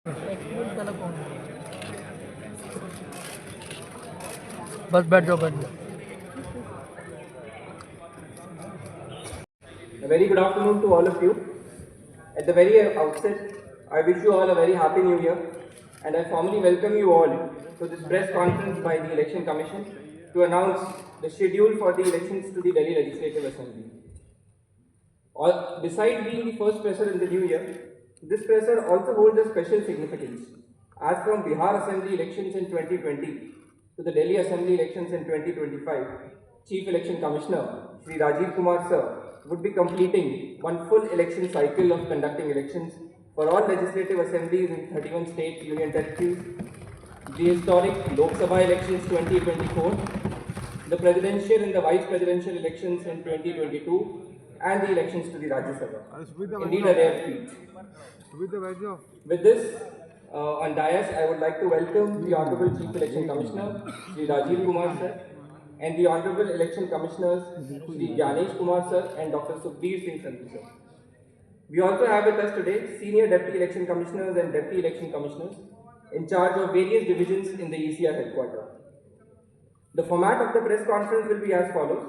बस बैठ जाओ बैठ जाओ। A very good afternoon to all of you. At the very outset, I wish you all a very happy new year, and I formally welcome you all to this press conference by the Election Commission to announce the schedule for the elections to the Delhi Legislative Assembly. Besides being the first presser in the new year, this presser also holds a special significance, as from Bihar Assembly elections in 2020 to the Delhi Assembly elections in 2025, Chief Election Commissioner Sri Rajiv Kumar Sir would be completing one full election cycle of conducting elections for all legislative assemblies in 31 state union territories, the historic Lok Sabha elections 2024, the presidential and the vice presidential elections in 2022, and the elections to the Rajya Sabha. Indeed, a rare feat. With this, on dais, I would like to welcome the Honorable Chief Election Commissioner, Sri Rajiv Kumar Sir, and the Honorable Election Commissioners, Sri Gyanesh Kumar Sir and Dr. Sukhbir Singh Sandhu Sir. We also have with us today Senior Deputy Election Commissioners and Deputy Election Commissioners in charge of various divisions in the ECR headquarters. The format of the press conference will be as follows.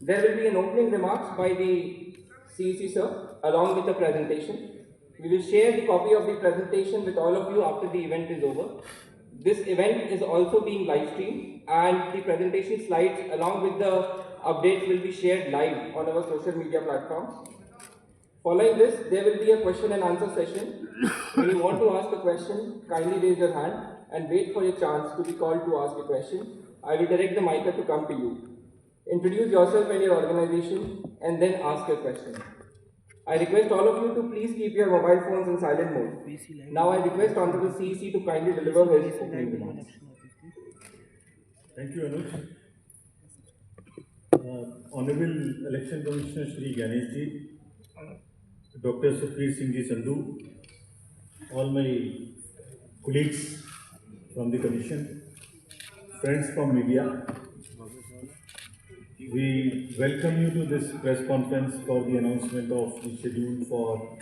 There will be an opening remarks by the CEC sir along with a presentation. We will share the copy of the presentation with all of you after the event is over. This event is also being live streamed and the presentation slides along with the updates will be shared live on our social media platforms. Following this, there will be a question and answer session. When you want to ask a question, kindly raise your hand and wait for your chance to be called to ask a question. I will direct the mic to come to you. Introduce yourself and your organization and then ask your question. I request all of you to please keep your mobile phones in silent mode. Now I request Honorable CEC to kindly deliver his opening remarks. Thank you, Anuj. Honorable Election Commissioner Shri Gyanesh ji, Dr. Sukhbir Singh ji Sandhu, all my colleagues from the Commission, friends from media, we welcome you to this press conference for the announcement of the schedule for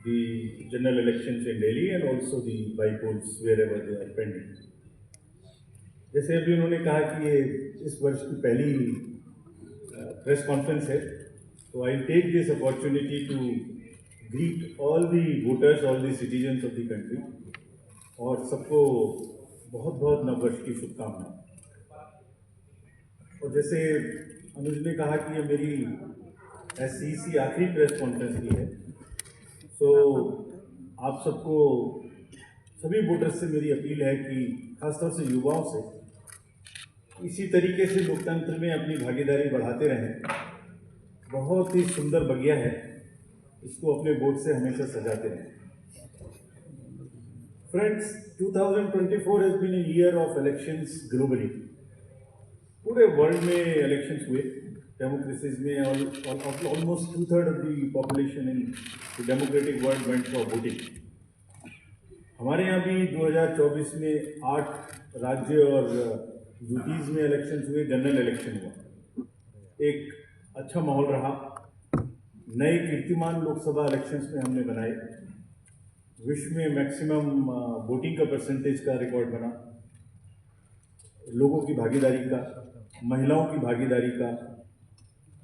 the general elections in Delhi and also the by-polls wherever they are pending. जैसे अभी उन्होंने कहा कि ये इस वर्ष की पहली प्रेस कॉन्फ्रेंस है, तो I take this opportunity to greet all the voters, all the citizens of the country और सबको बहुत बहुत नववर्ष की शुभकामनाएं। और जैसे अनुज ने कहा कि ये मेरी SCEC आखिरी प्रेस कॉन्फ्रेंस की है, तो आप सबको, सभी वोटर्स से मेरी अपील है कि खासतौर से युवाओं से इसी तरीके से लोकतंत्र में अपनी भागीदारी बढ़ाते रहें। बहुत ही सुंदर बगिया है, इसको अपने वोट से हमेशा सजाते रहें। Friends, 2024 has been a year of elections globally. पूरे वर्ल्ड में इलेक्शंस हुए, डेमोक्रेसीज में almost 2/3 of the population in the democratic world went for voting. हमारे यहाँ भी 2024 में 8 राज्य और यूटीज़ में इलेक्शंस हुए, जनरल इलेक्शन हुआ। एक अच्छा माहौल रहा, नए कीर्तिमान लोकसभा इलेक्शंस में हमने बनाए, विश्व में मैक्सिमम वोटिंग का परसेंटेज का रिकॉर्ड बना, लोगों की भागीदारी का, महिलाओं की भागीदारी का,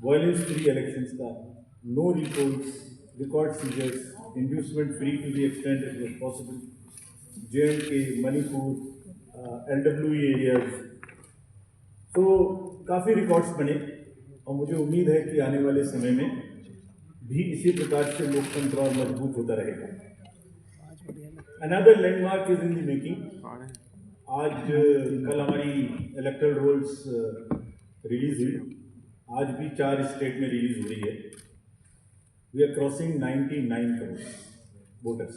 वायलेंस फ्री इलेक्शंस का, no repolls, record seizures, inducement free to the extent it was possible, JNK, Manipur, LWE areas, तो काफ़ी रिकॉर्ड्स बने और मुझे उम्मीद है कि आने वाले समय में भी इसी प्रकार से लोकतंत्र और मजबूत होता रहेगा। Another landmark is in the making. आज कल हमारी इलेक्टोरल रोल्स रिलीज हुई, आज भी 4 स्टेट में रिलीज हो रही है। We are crossing 99 crore voters.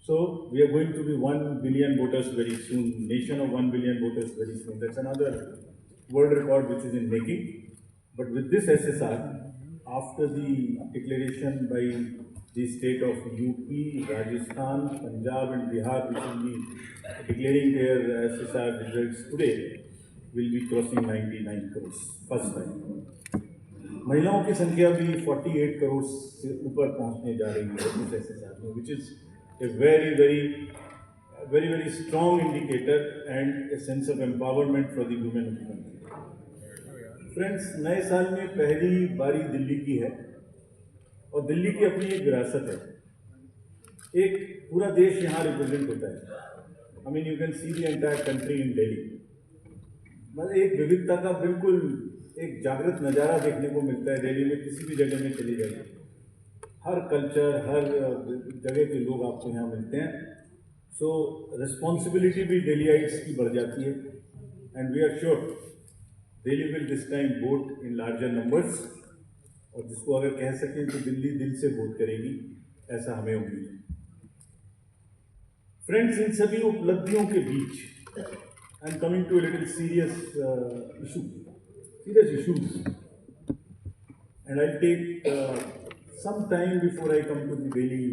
So we are going to be 1 billion voters very soon, nation of 1 billion voters very soon. That's another world record which is in making. But with this SSR, after the declaration by the state of UP, Rajasthan, Punjab and Bihar, which will be declaring their SSR results today, will be crossing 99 crores, first time. महिलाओं की संख्या भी 48 करोड़ से ऊपर पहुंचने जा रही है इस SSR में, which is a very strong indicator and a sense of empowerment for the women of the country. Friends, नए साल में पहली बारी दिल्ली की है और दिल्ली की अपनी एक विरासत है. एक पूरा देश यहाँ रिप्रेजेंट होता है. I mean, you can see the entire country in Delhi. मतलब एक विविधता का बिल्कुल एक जागृत नज़ारा देखने को मिलता है दिल्ली में. किसी भी जगह में चली जाइए, हर कल्चर, हर जगह के लोग आपको यहाँ मिलते हैं. सो रिस्पॉन्सिबिलिटी भी दिल्लीइट्स की बढ़ जाती है. And we are sure Delhi will this time vote in larger numbers. और जिसको अगर कह सकें तो दिल्ली दिल से वोट करेगी, ऐसा हमें उम्मीद है. फ्रेंड्स, इन सभी उपलब्धियों के बीच I am coming to little serious issues and I take some time before I come to the daily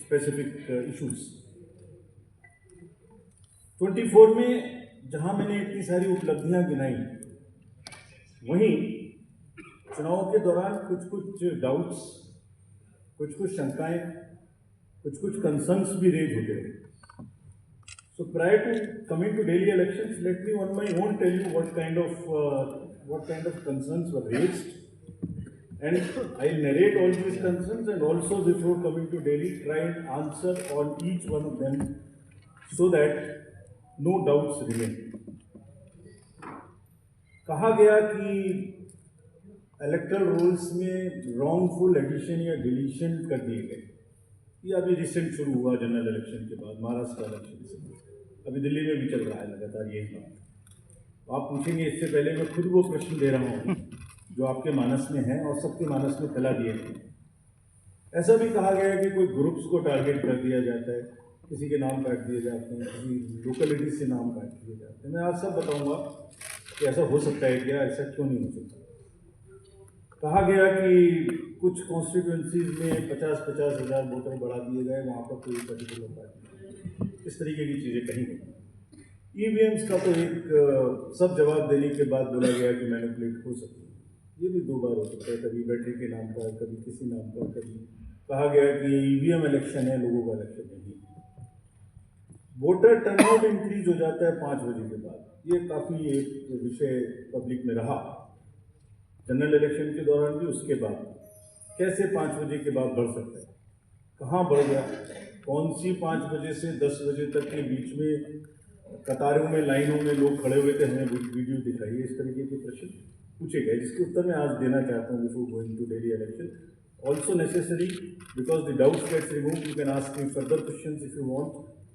specific issues. 24 में जहां मैंने इतनी सारी उपलब्धियां गिनाई, वहीं चुनाव के दौरान कुछ डाउट्स, कुछ शंकाएं, कुछ कंसर्न्स भी रेज होते रहे. So prior to coming to daily elections, let me on my own tell you what kind of concerns were raised. And I'll narrate all these concerns and also before coming to Delhi, try and answer on each one of them so that no doubts remain. कहा गया कि electoral roles में wrongful addition या deletion कर दिए गए. ये अभी रिसेंट शुरू हुआ जनरल इलेक्शन के बाद, महाराष्ट्र इलेक्शन से. अभी दिल्ली में भी चल रहा है लगातार यही बात. आप पूछेंगे, इससे पहले मैं खुद वो प्रश्न दे रहा हूँ जो आपके मानस में है और सबके मानस में फैला दिए गए. ऐसा भी कहा गया है कि कोई ग्रुप्स को टारगेट कर दिया जाता है, किसी के नाम काट दिए जाते हैं, किसी लोकेलिटी से नाम काट दिए जाते हैं. मैं आज सब बताऊंगा कि ऐसा हो सकता है क्या, ऐसा क्यों नहीं हो सकता. कहा गया कि कुछ कॉन्स्टिट्यूंसीज में 50-50 हज़ार वोटर बढ़ा दिए गए, वहाँ पर कोई पर्टिकुलर पार्टी, इस तरीके की चीज़ें कही गई. ईवीएम्स का तो एक सब जवाब देने के बाद बोला गया कि मैनिपुलेट हो सकती है. ये भी 2 बार हो सकता है, कभी बैटरी के नाम पर, कभी किसी नाम पर. कभी कहा गया कि ईवीएम इलेक्शन है, लोगों का इलेक्शन नहीं. वोटर टर्नआउट इंक्रीज हो जाता है 5 बजे के बाद. ये काफ़ी एक विषय पब्लिक में रहा जनरल इलेक्शन के दौरान भी, उसके बाद. कैसे 5 बजे के बाद बढ़ सकता है, कहाँ बढ़ गया, कौन सी 5 बजे से 10 बजे तक के बीच में कतारों में, लाइनों में लोग खड़े हुए थे, हमें वीडियो दिखाइए. इस तरीके के प्रश्न पूछे गए, जिसके उत्तर मैं आज देना चाहता हूँ before going to Delhi election. Also necessary because the doubts gets removed. You can ask me further questions if you want,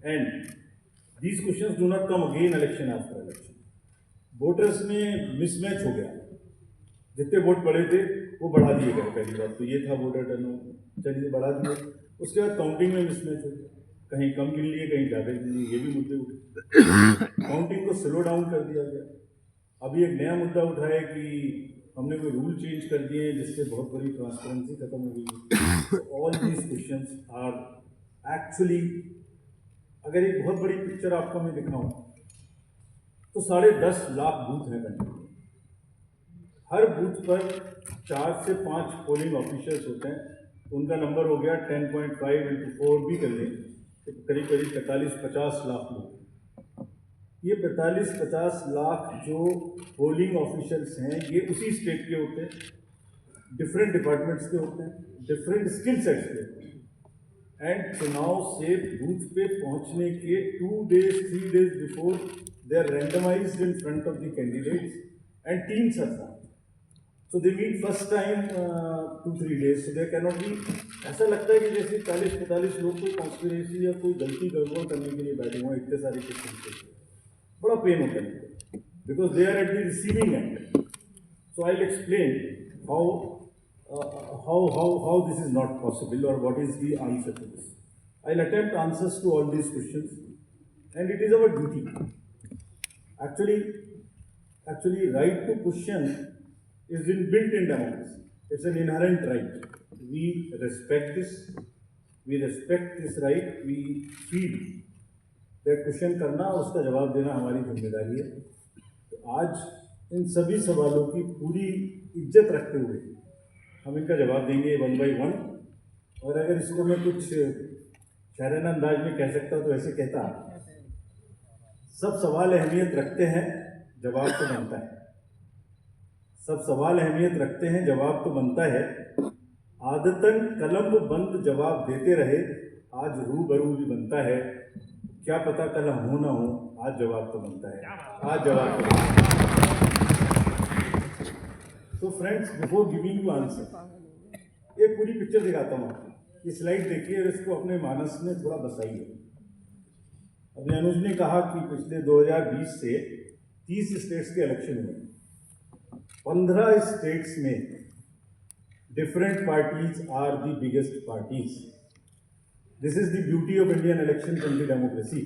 and these questions do not come again election after election. Voters में mismatch हो गया, जितने vote पड़े थे वो बढ़ा दिए गए. पहली बात तो ये था वोटर टर्नआउट, चलिए बढ़ा दिए. उसके बाद काउंटिंग में मिसमैच हो गया, कहीं कम गिन लिए, कहीं ज़्यादा गिन लिए. ये भी मुद्दे उठे. काउंटिंग को स्लो डाउन कर दिया गया. अभी एक नया मुद्दा उठा है कि हमने कोई रूल चेंज कर दिए हैं जिससे बहुत बड़ी ट्रांसपेरेंसी खत्म हो गई है. All these questions are actually, अगर एक बहुत बड़ी पिक्चर आपको मैं दिखाऊं तो 10.5 लाख बूथ हैं कंट्री में. हर बूथ पर 4 से 5 पोलिंग ऑफिसर्स होते हैं. उनका नंबर हो गया 10.5 × 4 भी कर लें तो करीब 45-50 लाख लोग. ये 45-50 लाख जो पोलिंग ऑफिसर्स हैं, ये उसी स्टेट के होते हैं, डिफरेंट डिपार्टमेंट्स के होते हैं, डिफरेंट स्किल सेट्स के होते हैं. एंड चुनाव से बूथ पे पहुंचने के 2 days 3 days before they are randomized in front of the candidates and teams are formed. So they meet first time 2-3 days. So they can not be. ऐसा लगता है कि जैसे 40-45 लोग कोई कॉन्स्पिरेसी या कोई गलती गड़बड़ करने के लिए बैठे हुए हैं. इतने सारे क्वेश्चन, बड़ा पेन होता है because they are at the receiving end. So I will explain how this is not possible or what is the answer to this. I will attempt answers to all these questions, and it is our duty. Actually, right to question is inbuilt in democracy. It's an inherent right. We respect this. We respect this right. We feel that question करना और उसका जवाब देना हमारी जिम्मेदारी है. तो आज इन सभी सवालों की पूरी इज्जत रखते हुए हम इनका जवाब देंगे 1 by 1. और अगर इसको मैं कुछ शायराना अंदाज में कह सकता तो ऐसे कहता, सब सवाल अहमियत रखते हैं, जवाब तो बनता है। सब सवाल अहमियत रखते हैं, जवाब तो बनता है। आदतन कलम बंद जवाब देते रहे, आज रूबरू भी बनता है। क्या पता कल हो ना हो, आज जवाब तो बनता है, आज जवाब तो बनता है। तो friends, before giving you answer, एक पूरी पिक्चर दिखाता हूँ आपको। ये स्लाइड देखिए और इसको अपने मानस में थोड़ा बसाइए। अभी अनुज ने कहा कि पिछले 2020 से 30 स्टेट्स के इलेक्शन हुए। 15 स्टेट्स में different parties are the biggest parties. This is the beauty of Indian election and the democracy.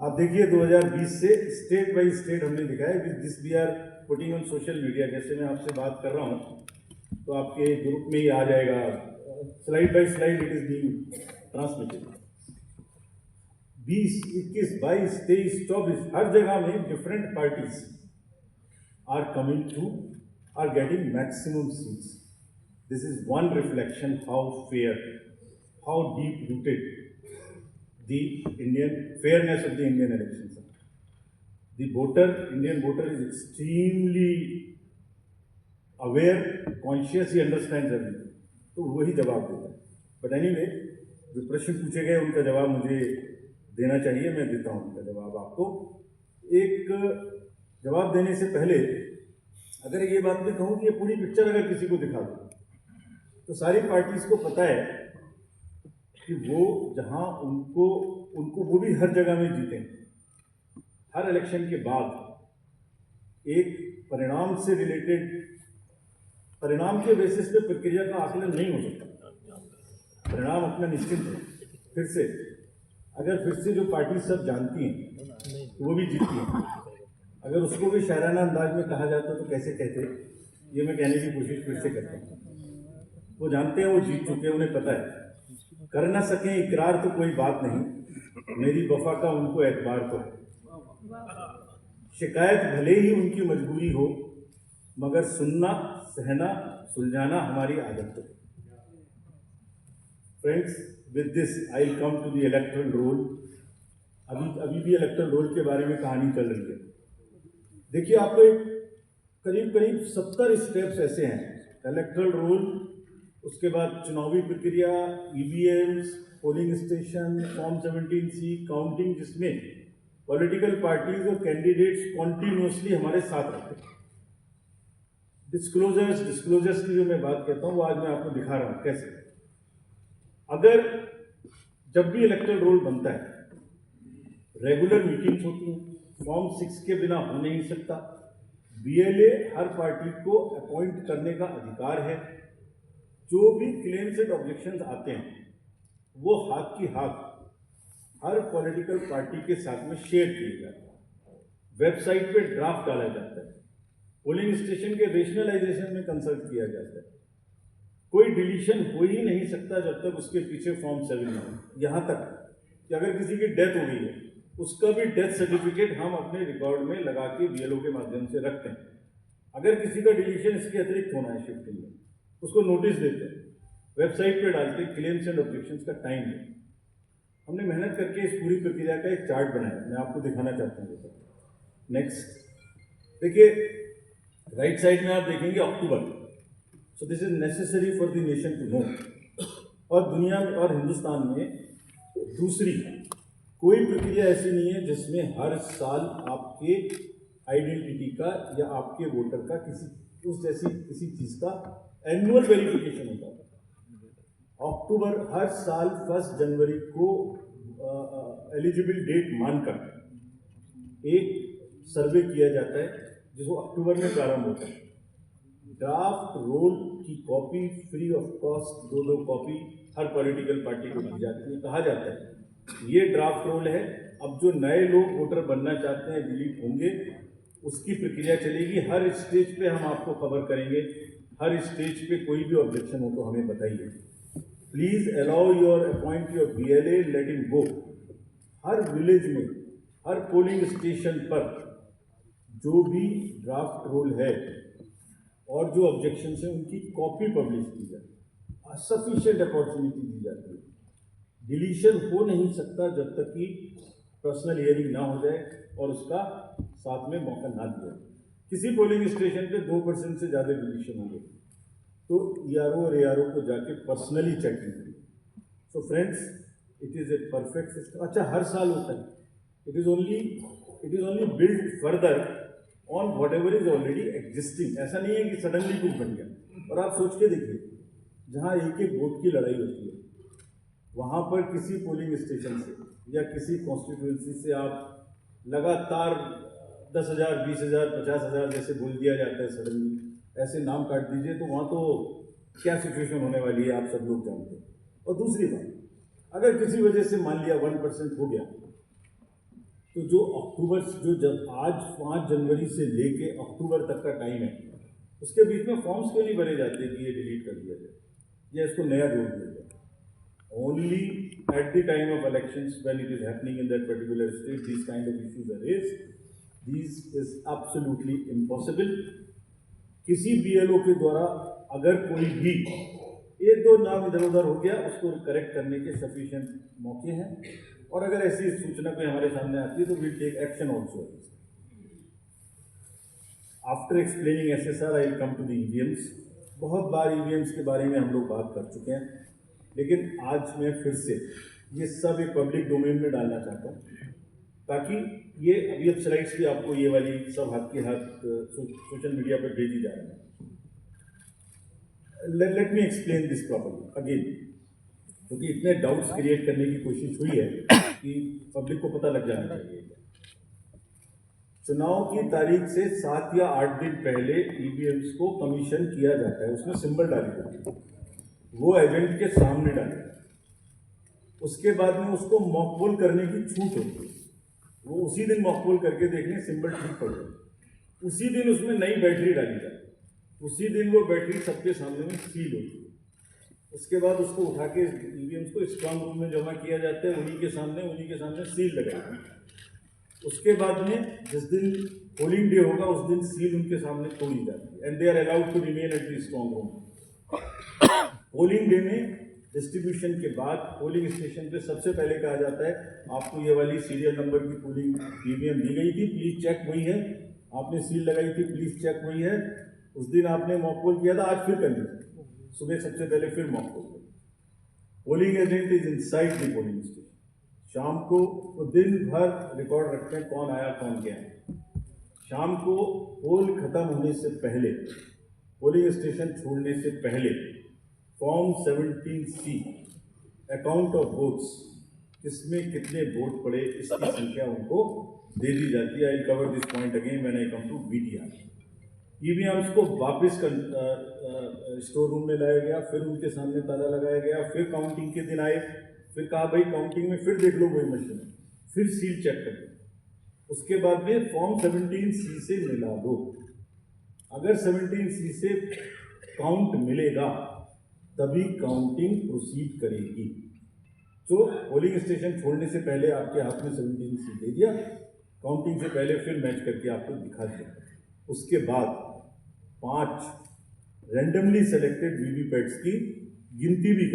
आप देखिए 2020 से स्टेट बाय स्टेट हमने दिखाया। With this we are putting on social media. जैसे मैं आपसे बात कर रहा हूँ तो आपके ग्रुप में ही आ जाएगा, slide by slide it is being transmitted. 20, 21, 22, 23, 24 हर जगह में different parties are coming to, are getting maximum seats. This is one reflection how fair, how deep rooted the Indian fairness of the Indian elections. The voter, Indian voter is extremely aware, conscious, he understands everything. तो वही जवाब देता है। But anyway, जो प्रश्न पूछे गए उनका जवाब मुझे देना चाहिए, मैं देता हूँ उनका जवाब आपको। एक जवाब देने से पहले अगर ये बात मैं कहूँ कि ये पूरी पिक्चर अगर किसी को दिखा दो तो सारी पार्टीज को पता है कि वो जहां उनको वो भी हर जगह में जीते। हर इलेक्शन के बाद एक परिणाम से रिलेटेड, परिणाम के बेसिस पे प्रक्रिया का आकलन नहीं हो सकता। परिणाम अपना निश्चित है। फिर से अगर फिर से जो पार्टी सब जानती हैं तो वो भी जीतती हैं। अगर उसको भी शायराना अंदाज में कहा जाता तो कैसे कहते, ये मैं कहने की कोशिश फिर से करता हूँ। वो जानते हैं, वो जीत चुके हैं, उन्हें पता है। कर ना सकें इकरार तो कोई बात नहीं, मेरी वफा का उनको एतबार तो है। शिकायत भले ही उनकी मजबूरी हो, मगर सुनना, सहना, सुलझाना हमारी आदत है। Friends, with this I will come to the electoral roll. अभी भी इलेक्टोरल रोल के बारे में कहानी चल रही है। देखिए, आपको करीब करीब 70 स्टेप्स ऐसे हैं। इलेक्टोरल रोल, उसके बाद चुनावी प्रक्रिया, EVMs, polling station, form 17C, counting, जिसमें पॉलिटिकल पार्टीज और कैंडिडेट्स कॉन्टिन्यूसली हमारे साथ रहते हैं। डिस्क्लोजर्स की जो मैं बात कहता हूँ वो आज मैं आपको दिखा रहा हूँ कैसे। अगर जब भी इलेक्टोरल रोल बनता है, रेगुलर मीटिंग्स होती हैं, फॉर्म 6 के बिना हो नहीं सकता। बीएलए हर पार्टी को अपॉइंट करने का अधिकार है। जो भी क्लेम्स एंड ऑब्जेक्शंस आते हैं वो हाथ की हाथ हर पॉलिटिकल पार्टी के साथ में शेयर किए जाते हैं। वेबसाइट पे ड्राफ्ट डाला जाता है। पोलिंग स्टेशन के रेशनलाइजेशन में कंसल्ट किया जाता है। कोई डिलीशन हो ही नहीं सकता जब तक उसके पीछे फॉर्म 7 ना हो। यहाँ तक कि अगर किसी की डेथ हो गई है, उसका भी डेथ सर्टिफिकेट हम अपने रिकॉर्ड में लगा के बीएलओ के माध्यम से रखते हैं। अगर किसी का डिलीशन इसके अतिरिक्त होना है शिफ्टिंग में, उसको नोटिस देते हैं, वेबसाइट पे डालते हैं, क्लेम्स एंड ऑब्जेक्शंस का टाइम है। हमने मेहनत करके इस पूरी प्रक्रिया का एक चार्ट बनाया, मैं आपको दिखाना चाहता हूँ। नेक्स्ट देखिए, राइट साइड में आप देखेंगे October. So this is necessary for the nation to know. और दुनिया में और हिंदुस्तान में दूसरी कोई प्रक्रिया ऐसी नहीं है जिसमें हर साल आपके आइडेंटिटी का या आपके वोटर का किसी चीज़ का एनुअल वेरिफिकेशन होता है। अक्टूबर हर साल 1 जनवरी को एलिजिबल डेट मानकर एक सर्वे किया जाता है जिसको अक्टूबर में प्रारंभ होता है। ड्राफ्ट रोल की copy free of cost 2 copy her political party को दी जाती है। कहा जाता है ये ड्राफ्ट रोल है, अब जो नए लोग वोटर बनना चाहते हैं डिलीट होंगे, उसकी प्रक्रिया चलेगी। हर स्टेज पे हम आपको खबर करेंगे। हर स्टेज पे कोई भी ऑब्जेक्शन हो तो हमें बताइए। Please allow your appoint your BLA, let him go. हर विलेज में, हर पोलिंग स्टेशन पर जो भी ड्राफ्ट रोल है और जो ऑब्जेक्शन है उनकी कॉपी पब्लिश की जाए। सफिशिएंट अपॉर्चुनिटी दी जाती है। डिलीशन हो नहीं सकता जब तक कि पर्सनल हियरिंग ना हो जाए और उसका साथ में मौका ना दिया जाए। किसी पोलिंग स्टेशन पे 2% से ज़्यादा डिलीशन होंगे तो ERO और ARO को जाके पर्सनली चेक करें। So friends, it is a perfect system. अच्छा, हर साल होता है। It is only build further on what ever is already existing. ऐसा नहीं है कि सडनली कुछ बन गया। और आप सोच के देखिए, जहाँ एक एक वोट की लड़ाई होती है, वहाँ पर किसी पोलिंग स्टेशन से या किसी कॉन्स्टिट्यूंसी से आप लगातार 10,000, 20,000, 50,000 जैसे बोल दिया जाता है सडनली, ऐसे नाम काट दीजिए, तो वहाँ तो क्या सिचुएशन होने वाली है आप सब लोग जानते हैं। और दूसरी बात, अगर किसी वजह से मान लिया 1% हो गया, तो जब आज 5 जनवरी से लेके अक्टूबर तक का टाइम है, उसके बीच में फॉर्म्स क्यों नहीं भरे जाते कि ये डिलीट कर दिया जाए या इसको नया जोड़ दिया जाए? Only at the time of elections when it is happening in that particular state this kind of issues are raised. This is absolutely impossible. किसी BLO के द्वारा अगर कोई भी 1-2 नाम इधर उधर हो गया, उसको करेक्ट करने के सफिशिएंट मौके हैं। और अगर ऐसी सूचना कोई हमारे सामने आती है तो we take action also. After explaining SSR I will come to the EVMs। बहुत बार EVMs के बारे में हम लोग बात कर चुके हैं, लेकिन आज मैं फिर से ये सब एक पब्लिक डोमेन में डालना चाहता हूँ, ताकि ये अभी अब स्लाइड्स भी आपको ये वाली सब हाथ के हाथ सोशल मीडिया पर भेजी जा रही है। Late me explain this properly again, क्योंकि इतने डाउट्स क्रिएट करने की कोशिश हुई है कि पब्लिक को पता लग जाना चाहिए। चुनाव की तारीख से 7 या 8 दिन पहले EVMs को कमीशन किया जाता है, उसमें सिंबल डाले जाते हैं, वो एजेंट के सामने डाले जाते हैं। उसके बाद में उसको मॉकपोल करने की छूट होती है, वो उसी दिन मॉकपोल करके देखने सिंबल ठीक पड़ जाए, उसी दिन उसमें नई बैटरी डाली जाती है, उसी दिन वो बैटरी सबके सामने में सील होती है। उसके बाद उसको उठा के EVMs को स्ट्रांग रूम में जमा किया जाता है, उन्हीं के सामने सील लगाई। उसके बाद में जिस दिन पोलिंग डे होगा उस दिन सील उनके सामने तोड़ी जाती है and they are allowed to remain at the strong room. Polling day में डिस्ट्रीब्यूशन के बाद पोलिंग स्टेशन पे सबसे पहले कहा जाता है, आपको ये वाली सीरियल नंबर की पोलिंग EVM दी गई थी, प्लीज चेक वही है। आपने सील लगाई थी, प्लीज चेक वही है। उस दिन आपने मॉकपोल किया था, आज फिर कर लीजिए, सुबह सबसे पहले फिर mock poll. Polling agent is inside the polling station. शाम को वो दिन भर रिकॉर्ड रखते हैं कौन आया कौन गया। शाम को पोल खत्म होने से पहले, पोलिंग स्टेशन छोड़ने से पहले form 17C account of votes, किसमें कितने वोट पड़े इसकी संख्या उनको दे दी जाती है। I cover this point again when I come to BTR। EVMs को वापस स्टोर रूम में लाया गया, फिर उनके सामने ताला लगाया गया, फिर काउंटिंग के दिन आए, फिर कहा भाई काउंटिंग में फिर देख लो वही मशीन, फिर सील चेक कर दो। उसके बाद में फॉर्म 17C से मिला दो। अगर 17C से काउंट मिलेगा तभी काउंटिंग प्रोसीड करेगी। तो पोलिंग स्टेशन छोड़ने से पहले आपके हाथ में 17C दे दिया, काउंटिंग से पहले फिर मैच करके आपको दिखा दिया। उसके बाद 5 रैंडमली सेलेक्टेड वीवीपैट्स की गिनती भी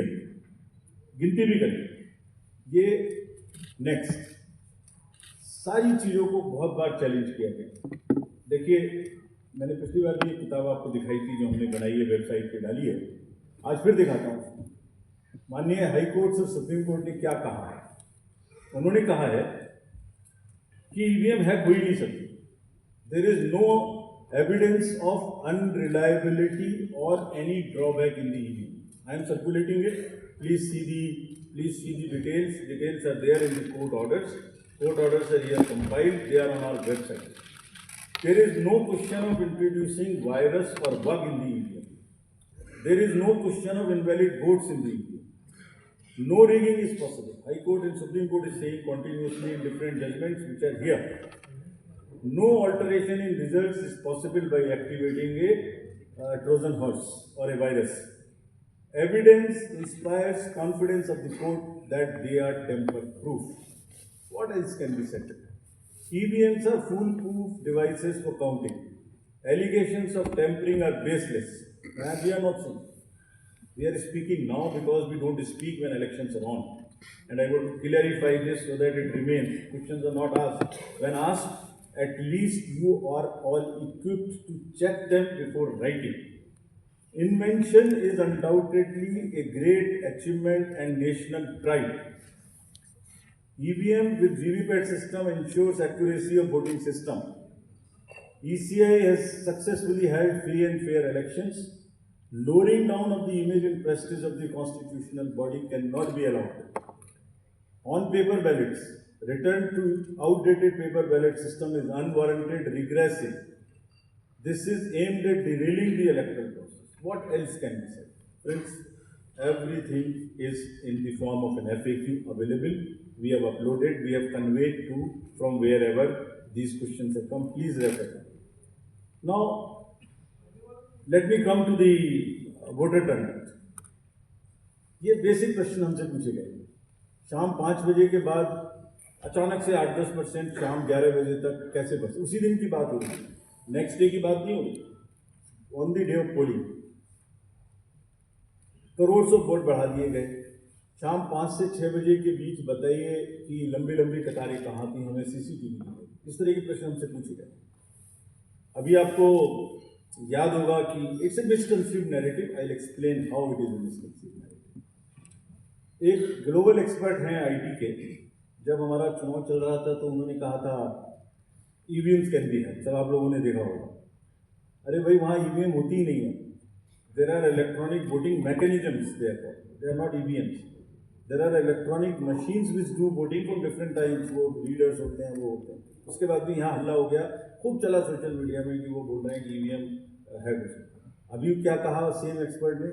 करें। ये नेक्स्ट सारी चीज़ों को बहुत बार चैलेंज किया गया। देखिए, मैंने पिछली बार भी एक किताब आपको दिखाई थी जो हमने बनाई है, वेबसाइट पे डाली है, आज फिर दिखाता हूँ। माननीय हाई कोर्ट और सुप्रीम कोर्ट ने क्या कहा है। उन्होंने कहा है कि EVM हैक हो ही नहीं सकती। There is no evidence of unreliability और any drawback in the EVM. I am circulating it. Please see the details. Details are there in the court orders. Court orders are here compiled. They are on our website. There is no question of introducing virus or bug in the EVM. There is no question of invalid votes in the EVM. No rigging is possible. High Court and Supreme Court is saying continuously in different judgments which are here. No alteration in results is possible by activating a Trojan horse or a virus. Evidence inspires confidence of the court that they are tamper-proof. What else can be said? EVMs are foolproof devices for counting. Allegations of tampering are baseless. And we are not saying. We are speaking now because we don't speak when elections are on. And I want to clarify this so that it remains. Questions are not asked. When asked, at least you are all equipped to check them before writing. Invention is undoubtedly a great achievement and national pride. EVM with VVPAT system ensures accuracy of voting system. ECI has successfully held free and fair elections. Lowering down of the image and prestige of the constitutional body cannot be allowed. On paper ballots, return to outdated paper ballot system is unwarranted, regressive. This is aimed at derailing the electoral process. What else can be said? Friends, everything is in the form of an FAQ available. We have uploaded, we have conveyed to from wherever these questions have come. Please refer them. Now, let me come to the voter turnout. ये basic प्रश्न हमसे पूछे गए। शाम 5 बजे के बाद अचानक से 8-10% शाम 11 बजे तक कैसे बढ़े? उसी दिन की बात हो रही है, नेक्स्ट डे की बात नहीं हो रही। On the day of polling crore सौ वोट बढ़ा दिए गए। शाम 5 से 6 बजे के बीच बताइए कि लंबी लंबी कतारें कहाँ थी, हमें सीसीटीवी मिले। इस तरह के प्रश्न हमसे पूछे गए। अभी आपको याद होगा कि it's a misconceived narrative. I will explain how it is a misconceived narrative. एक ग्लोबल एक्सपर्ट हैं आईटी के, जब हमारा चुनाव चल रहा था तो उन्होंने कहा था ईवीएम्स कैन बी है। सब आप लोगों ने देखा होगा। अरे भाई, वहाँ ईवीएम होती ही नहीं है। There are electronic voting mechanisms, they are not EVMs. There are electronic machines which do voting from different times. वो रीडर्स होते हैं, वो होते हैं। उसके बाद भी यहाँ हल्ला हो गया, खूब चला सोशल मीडिया में कि वो बोल रहे हैं कि ईवीएम है कुछ। अभी क्या कहा सेम एक्सपर्ट ने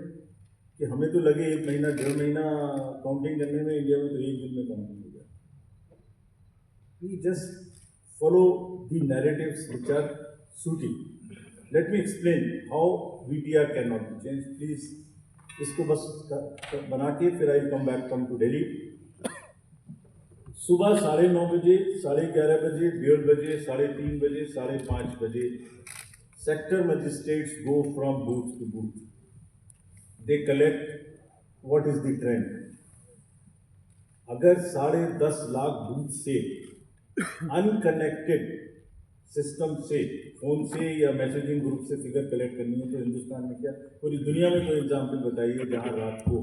कि हमें तो लगे 1 महीना 1.5 महीना काउंटिंग करने में, इंडिया में तो 1 दिन में काउंटिंग हो गया। We just follow the narratives which are suiting. Let me explain how VTR can not be change. Please इसको बस बना के फिर आई कम टू दिल्ली। सुबह 9:30 बजे, 11:30 बजे, 1:30 बजे, 3:30 बजे, 5:30 बजे sector magistrates go from booth to booth. They collect what is the trend. अगर 10.5 लाख बूथ से अनकनेक्टेड सिस्टम से, फोन से या मैसेजिंग ग्रुप से फिगर कलेक्ट करनी है तो हिंदुस्तान में क्या, पूरी दुनिया में कोई एग्जाम्पल बताइए जहां रात को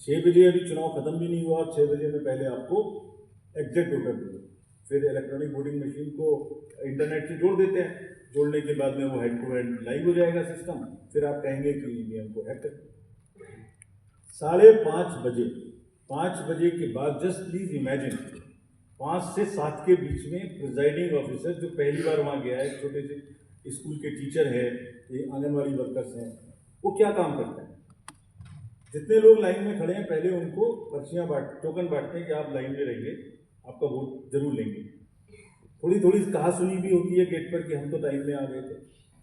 6 बजे, अभी चुनाव खत्म भी नहीं हुआ, 6 बजे में पहले आपको एग्जैक्ट वोटर दे, फिर इलेक्ट्रॉनिक वोटिंग मशीन को इंटरनेट से जोड़ देते हैं। जोड़ने के बाद में वो हेड टू हेड लाइव हो जाएगा सिस्टम। फिर आप कहेंगे कि ईवीएम को हैक कर। 5:30 बजे, 5 बजे के बाद जस्ट प्लीज इमेजिन 5 से 7 के बीच में प्रिजाइडिंग ऑफिसर जो पहली बार वहाँ गया है, छोटे से स्कूल के टीचर है, ये आंगनवाड़ी वर्कर्स हैं, वो क्या काम करते हैं? जितने लोग लाइन में खड़े हैं पहले उनको पर्चियाँ टोकन बांटते हैं कि आप लाइन में रहिए, आपका वोट जरूर लेंगे। थोड़ी कहा सुनी भी होती है गेट पर कि हम तो टाइम में आ गए थे।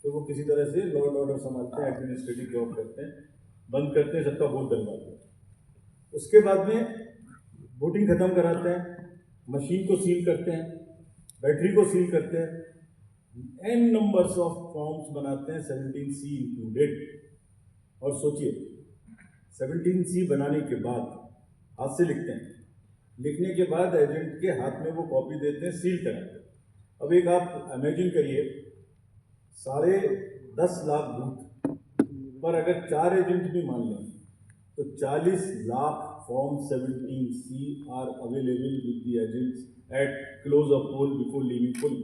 तो वो किसी तरह से लॉ एंड ऑर्डर संभालते हैं, एडमिनिस्ट्रेटिव जॉब करते हैं, बंद करते हैं, सबका वोट डलवाते हैं। उसके बाद में वोटिंग खत्म कराते हैं, मशीन को सील करते हैं, बैटरी को सील करते हैं, n नंबर्स ऑफ फॉर्म्स बनाते हैं, 17C इंक्लूडेड। और सोचिए 17C बनाने के बाद हाथ से लिखते हैं, लिखने के बाद एजेंट के हाथ में वो कॉपी देते हैं, सील कराते हैं। अब एक आप इमेजिन करिए 10.5 लाख बूथ पर अगर 4 एजेंट भी मान लें तो 40 lakh form 17C are available with the agents at close of poll before leaving poll.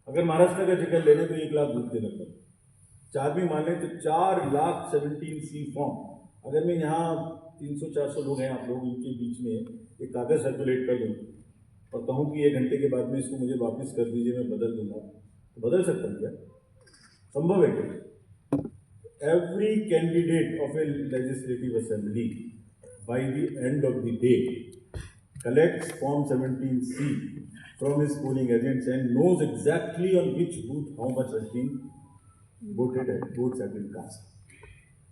अगर महाराष्ट्र का जिक्र लेने तो 1 लाख बूथ देना पड़े, 4 भी मान लें तो 4 लाख 17C फॉर्म। अगर मैं यहाँ 300-400 लोग हैं आप लोग, उनके बीच में एक कागज़ सर्कुलेट कर दूँ और कहूँ कि 1 घंटे के बाद में इसको मुझे वापस कर दीजिए, मैं बदल दूंगा, तो बदल सकता हूँ क्या? संभव है क्या? Every candidate of a legislative assembly by the end of the day collects form 17C from his polling agents and knows exactly on which booth how much has been voted and votes have been cast.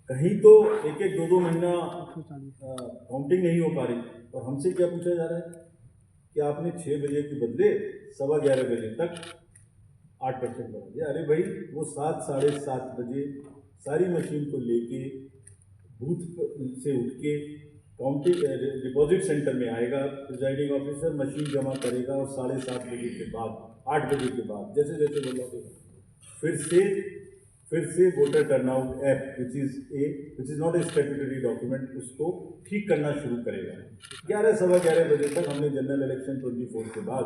कहीं तो 1-1, 2-2 महीना counting नहीं हो पा रही और हमसे क्या पूछा जा रहा है कि आपने 6 बजे के बदले 11:15 बजे तक 8% बढ़ा दिया। अरे भाई, वो 7, 7:30 बजे सारी मशीन को लेके बूथ से उठ के काउंटिंग डिपॉजिट सेंटर में आएगा, प्रिजाइडिंग ऑफिसर मशीन जमा करेगा और 7:30 बजे के बाद, 8 बजे के बाद जैसे जैसे बोलोगे फिर से voter turnout app which is not a statutory document, उसको ठीक करना शुरू करेगा। 11 सवा 11 बजे तक हमने जनरल इलेक्शन 24 के बाद,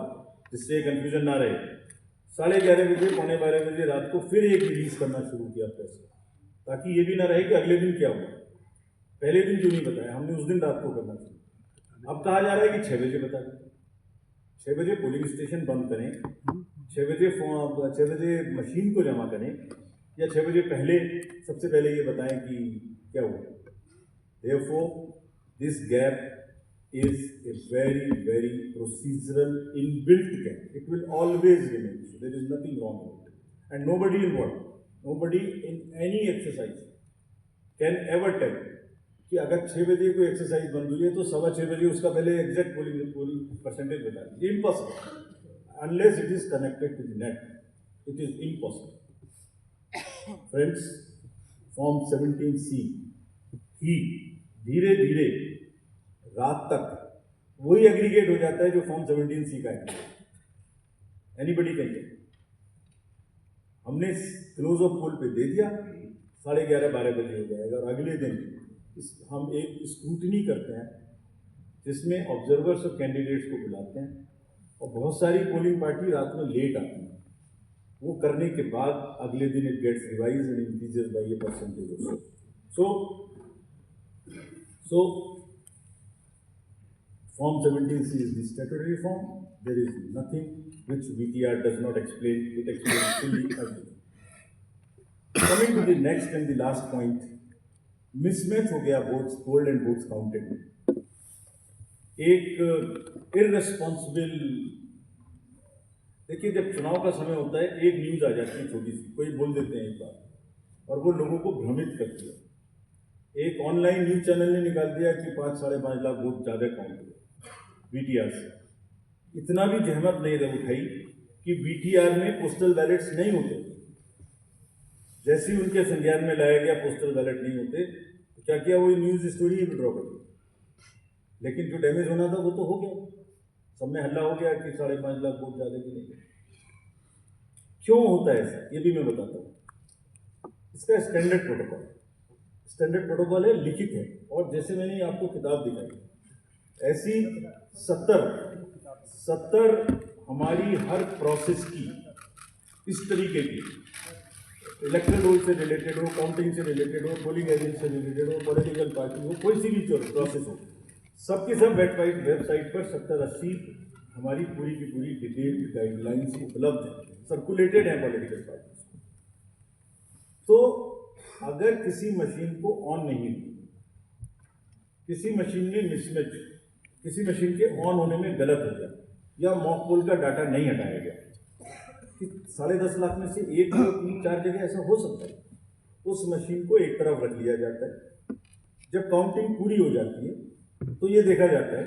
जिससे कन्फ्यूजन ना रहे, 11:30 बजे, 11:45 बजे रात को फिर एक रिलीज करना शुरू किया प्रेस को, ताकि ये भी ना रहे कि अगले दिन क्या हुआ, पहले दिन क्यों नहीं बताया, हमने उस दिन रात को करना शुरू। अब कहा जा रहा है कि 6 बजे बता दें, 6 बजे पोलिंग स्टेशन बंद करें, 6 बजे मशीन को जमा करें, या 6 बजे पहले सबसे पहले ये बताएं कि क्या हुआ। Therefore, this gap is a very, very procedural inbuilt gap. It will always remain. So there is nothing wrong with it. And nobody involved, nobody in any exercise can ever tell कि अगर 6 बजे कोई exercise बंद हुई है तो 6:15 बजे उसका पहले एग्जैक्ट पोलिंग परसेंटेज बता दें। Impossible, unless it is connected to the net, it is impossible. Friends, form 17C ही धीरे धीरे रात तक वही एग्रीगेट हो जाता है जो फॉर्म 17C का है। Anybody can tell. हमने क्लोज ऑफ पोल पे दे दिया, 11:30-12 बजे हो जाएगा, और अगले दिन हम एक स्क्रूटनी करते हैं जिसमें ऑब्जर्वर्स और कैंडिडेट्स को बुलाते हैं, और बहुत सारी पोलिंग पार्टी रात में लेट आती है। वो करने के बाद अगले दिन it gets revise and increases by a percentage. So form 17C is the statutory form. There is nothing which VTR does not explain. It explains fully everything. Coming to the next and the last point, mismatch हो गया votes polled and votes counted में। एक irresponsible, देखिए जब चुनाव का समय होता है एक न्यूज आ जाती है छोटी सी, कोई बोल देते हैं एक बार और वो लोगों को भ्रमित करती है। एक ऑनलाइन न्यूज चैनल ने निकाल दिया कि 5-5.5 लाख वोट ज़्यादा काउंट हुए VTR से। इतना भी जहमत नहीं उठाई कि VTR में पोस्टल बैलेट्स नहीं होते। जैसे ही उनके संज्ञान में लाया गया पोस्टल बैलेट नहीं होते, तो क्या किया, वो न्यूज स्टोरी ही विड्रॉ कर दी। लेकिन जो डैमेज होना था वो तो हो गया, सब में हल्ला हो गया कि 5.5 लाख वोट ज़्यादा की नहीं। क्यों होता है ऐसा, ये भी मैं बताता हूँ। इसका स्टैंडर्ड प्रोटोकॉल है, लिखित है, और जैसे मैंने आपको किताब दिखाई ऐसी 70 हमारी हर प्रोसेस की इस तरीके की, इलेक्ट्रल रोल से रिलेटेड हो, काउंटिंग से रिलेटेड हो, पोलिंग एजेंट से रिलेटेड हो, पॉलिटिकल पार्टी हो, कोई सी भी प्रोसेस हो, सबके सब वेबसाइट पर 70-80 हमारी पूरी की पूरी डिटेल्ड गाइडलाइंस उपलब्ध है, सर्कुलेटेड है पॉलिटिकल पार्टी। तो अगर किसी मशीन को ऑन नहीं हुई, किसी मशीन में मिसमैच, किसी मशीन के ऑन होने में गलत हो गया, या मॉक पोल का डाटा नहीं हटाया गया, कि 10.5 लाख में से 1, 2, 3, 4 जगह ऐसा हो सकता है, उस मशीन को एक तरफ रख लिया जाता है। जब काउंटिंग पूरी हो जाती है तो ये देखा जाता है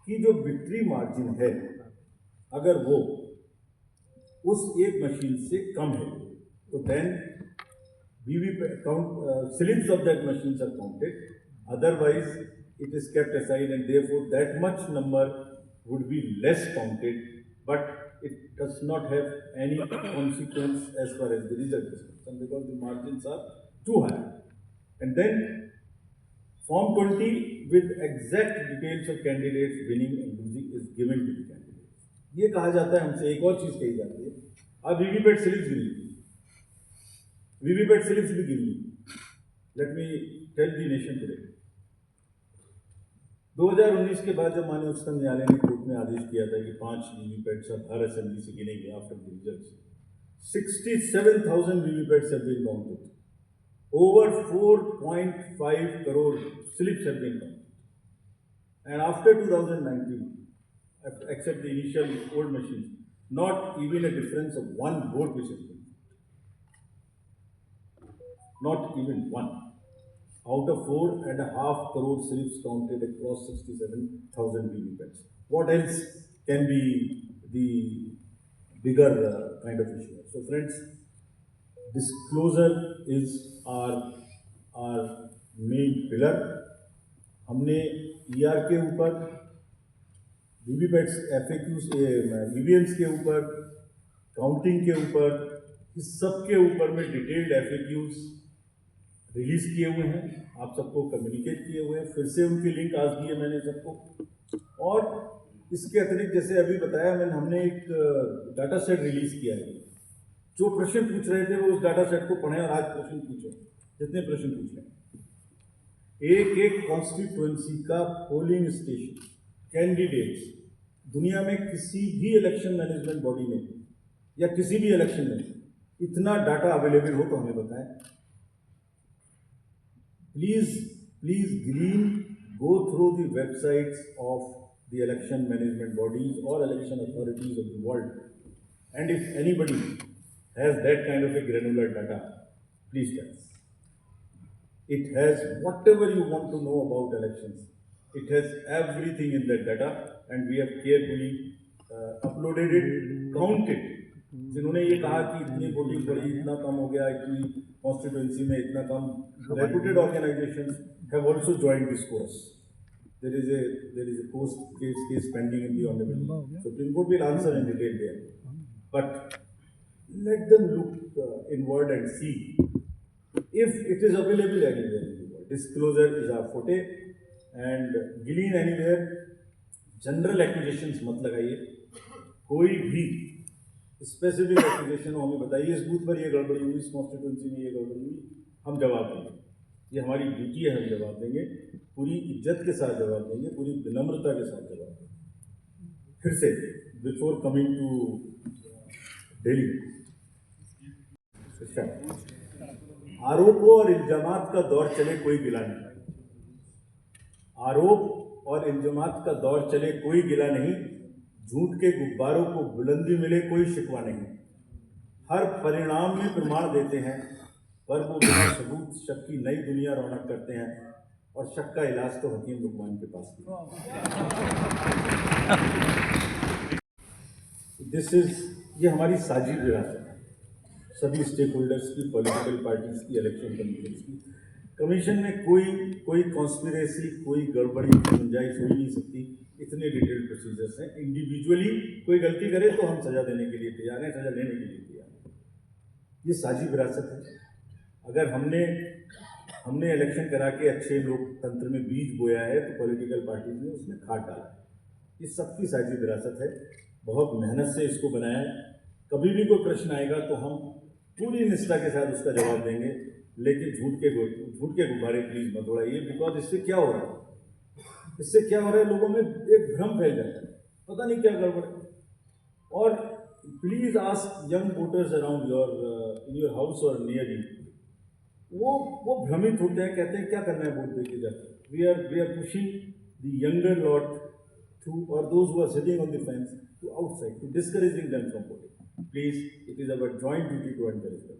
कि जो विक्ट्री मार्जिन है अगर वो उस एक मशीन से कम है, तो then slips of that machines are counted, otherwise it is kept aside, and therefore that much number would be less counted, but it does not have any consequence as far as the result is concerned, because the margins are too high. And then Form 20 with exact details of candidates winning and losing is given to the candidates. ये कहा जाता है, हमसे एक और चीज कही जाती है, अब वीवीपैट स्लिप्स गिन ली, वीवीपैट स्लिप्स भी गिन ली। Let me tell the nation today, 2019 के बाद जब माननीय उच्चतम न्यायालय ने कोर्ट में आदेश किया था कि 5 वीवीपैट्स अब हर असेंबली से गिनेंगे after the results, 67,000 VVPATs have been counted, over 4.5 crore slips have been counted, and after 2019, except the initial old machines, not even a difference of 1 vote which has been, not even one. Out of 4.5 crore slips counted across 67,000 VVPATs. What else can be the bigger kind of issue? So friends, disclosure is our main pillar. हमने ER के ऊपर, वीवीपैट्स, FAQs, EVMs के ऊपर, counting के ऊपर, इस सब के ऊपर में डिटेल्ड एफएक्यूज रिलीज किए हुए हैं, आप सबको कम्युनिकेट किए हुए हैं। फिर से उनकी लिंक आज दी है मैंने सबको। और इसके अतिरिक्त जैसे अभी बताया मैंने, हमने एक डाटा सेट रिलीज किया है। जो प्रश्न पूछ रहे थे वो उस डाटा सेट को पढ़ें और आज प्रश्न पूछो, जितने प्रश्न पूछ रहे हैं। एक एक कॉन्स्टिट्यूएंसी का पोलिंग स्टेशन, कैंडिडेट्स, दुनिया में किसी भी इलेक्शन मैनेजमेंट बॉडी में या किसी भी इलेक्शन में इतना डाटा अवेलेबल हो तो हमें बताएं। Please green go through the websites of the election management bodies or election authorities of the world, and if anybody has that kind of a granular data, please tell us. It has whatever you want to know about elections. It has everything in that data, and we have carefully uploaded it, counted. जिन्होंने ये कहा कि इतनी voting बढ़ी, इतना कम हो गया, इतनी कॉन्स्टिट्यूएंसी में इतना कम, reputed organisations have also joined this course. There is a case pending in the Honorable Supreme Court. Will answer in detail there. But let them look inward and see if it is available anywhere in the world. Disclosure is our forte, and glean anywhere. General accusations मत लगाइए, कोई भी specific accusation हो हमें बताइए, इस booth पर ये गड़बड़ी हुई, इस कॉन्स्टिट्यूंसी में ये गड़बड़ी हुई, हम जवाब देंगे। ये हमारी ड्यूटी है, हम जवाब देंगे, पूरी इज्जत के साथ जवाब देंगे, पूरी विनम्रता के साथ जवाब देंगे। फिर से बिफोर कमिंग टू दिल्ली, आरोपों और इल्जामात का दौर चले कोई गिला नहीं। आरोप और इल्जामात का दौर चले कोई गिला नहीं, झूठ के गुब्बारों को बुलंदी मिले कोई शिकवा नहीं। हर परिणाम में प्रमाण देते हैं, पर वो बिना सबूत शक की नई दुनिया रौनक करते हैं, और शक का इलाज तो हकीम लुकमान के पास भी। ये हमारी साझी विरासत है, सभी स्टेक होल्डर्स की, पॉलिटिकल पार्टीज की, इलेक्शन कमीशन की। कमीशन में कोई कॉन्स्पिरेसी, कोई गड़बड़ी, गुंजाइश हो ही नहीं सकती। इतने डिटेल्ड प्रोसीजर्स हैं। इंडिविजुअली कोई गलती करे तो हम सजा देने के लिए तैयार हैं, सजा लेने के लिए तैयार हैं। ये साझी विरासत है। अगर हमने इलेक्शन करा के अच्छे लोकतंत्र में बीज बोया है तो पॉलिटिकल पार्टीज ने उसमें खाद डाला है। ये सबकी साझी विरासत है, बहुत मेहनत से इसको बनाया है। कभी भी कोई प्रश्न आएगा तो हम पूरी निष्ठा के साथ उसका जवाब देंगे, लेकिन झूठ के गुब्बारे प्लीज मत उड़ाइए। बिकॉज इससे क्या हो रहा है, लोगों में एक भ्रम फैल जाता है, पता नहीं क्या गड़बड़ है। और please ask young voters around in your house और नियर यू, वो भ्रमित होते हैं, कहते हैं क्या करना है वोट देके जाकर। We are pushing the younger lot to, और those who are sitting on the fence, to outside, to discouraging them from voting. Please, it is our joint duty to encourage them.